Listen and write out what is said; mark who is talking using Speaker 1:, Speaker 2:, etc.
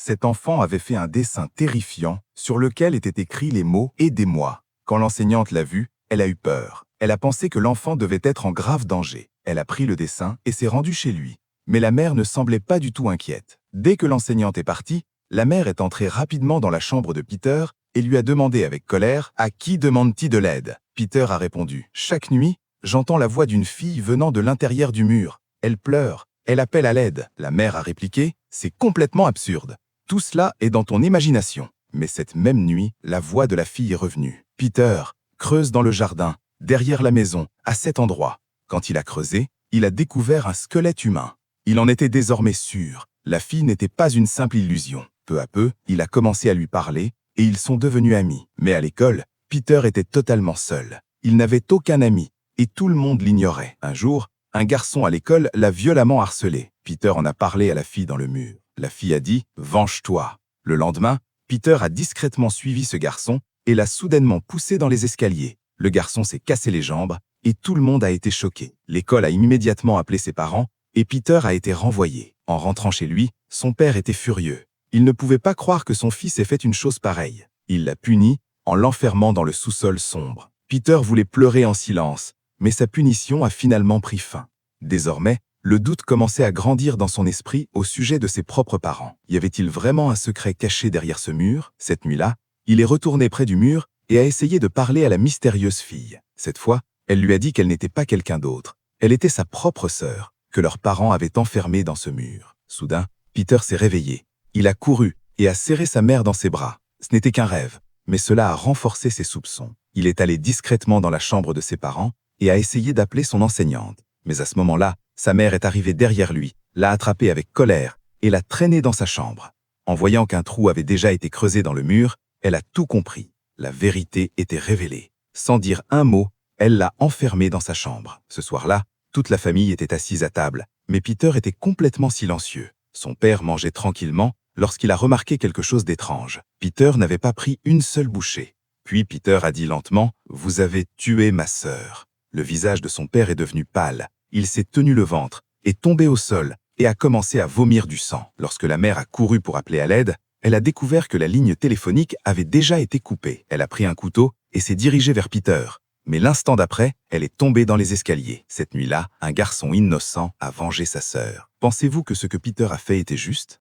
Speaker 1: Cet enfant avait fait un dessin terrifiant sur lequel étaient écrits les mots « Aidez-moi ». Quand l'enseignante l'a vu, elle a eu peur. Elle a pensé que l'enfant devait être en grave danger. Elle a pris le dessin et s'est rendue chez lui. Mais la mère ne semblait pas du tout inquiète. Dès que l'enseignante est partie, la mère est entrée rapidement dans la chambre de Peter et lui a demandé avec colère « À qui demande-t-il de l'aide ?» Peter a répondu « Chaque nuit, j'entends la voix d'une fille venant de l'intérieur du mur. Elle pleure, elle appelle à l'aide. » La mère a répliqué « C'est complètement absurde. Tout cela est dans ton imagination. » Mais cette même nuit, la voix de la fille est revenue. Peter creuse dans le jardin, derrière la maison, à cet endroit. Quand il a creusé, il a découvert un squelette humain. Il en était désormais sûr. La fille n'était pas une simple illusion. Peu à peu, il a commencé à lui parler et ils sont devenus amis. Mais à l'école, Peter était totalement seul. Il n'avait aucun ami et tout le monde l'ignorait. Un jour, un garçon à l'école l'a violemment harcelé. Peter en a parlé à la fille dans le mur. La fille a dit « Venge-toi ». Le lendemain, Peter a discrètement suivi ce garçon et l'a soudainement poussé dans les escaliers. Le garçon s'est cassé les jambes et tout le monde a été choqué. L'école a immédiatement appelé ses parents et Peter a été renvoyé. En rentrant chez lui, son père était furieux. Il ne pouvait pas croire que son fils ait fait une chose pareille. Il l'a puni en l'enfermant dans le sous-sol sombre. Peter voulait pleurer en silence, mais sa punition a finalement pris fin. Désormais, le doute commençait à grandir dans son esprit au sujet de ses propres parents. Y avait-il vraiment un secret caché derrière ce mur? Cette nuit-là, il est retourné près du mur et a essayé de parler à la mystérieuse fille. Cette fois, elle lui a dit qu'elle n'était pas quelqu'un d'autre. Elle était sa propre sœur, que leurs parents avaient enfermée dans ce mur. Soudain, Peter s'est réveillé. Il a couru et a serré sa mère dans ses bras. Ce n'était qu'un rêve, mais cela a renforcé ses soupçons. Il est allé discrètement dans la chambre de ses parents et a essayé d'appeler son enseignante. Mais à ce moment-là, sa mère est arrivée derrière lui, l'a attrapé avec colère et l'a traîné dans sa chambre. En voyant qu'un trou avait déjà été creusé dans le mur, elle a tout compris. La vérité était révélée. Sans dire un mot, elle l'a enfermé dans sa chambre. Ce soir-là, toute la famille était assise à table, mais Peter était complètement silencieux. Son père mangeait tranquillement lorsqu'il a remarqué quelque chose d'étrange. Peter n'avait pas pris une seule bouchée. Puis Peter a dit lentement « Vous avez tué ma sœur ». Le visage de son père est devenu pâle. Il s'est tenu le ventre, est tombé au sol et a commencé à vomir du sang. Lorsque la mère a couru pour appeler à l'aide, elle a découvert que la ligne téléphonique avait déjà été coupée. Elle a pris un couteau et s'est dirigée vers Peter. Mais l'instant d'après, elle est tombée dans les escaliers. Cette nuit-là, un garçon innocent a vengé sa sœur. Pensez-vous que ce que Peter a fait était juste?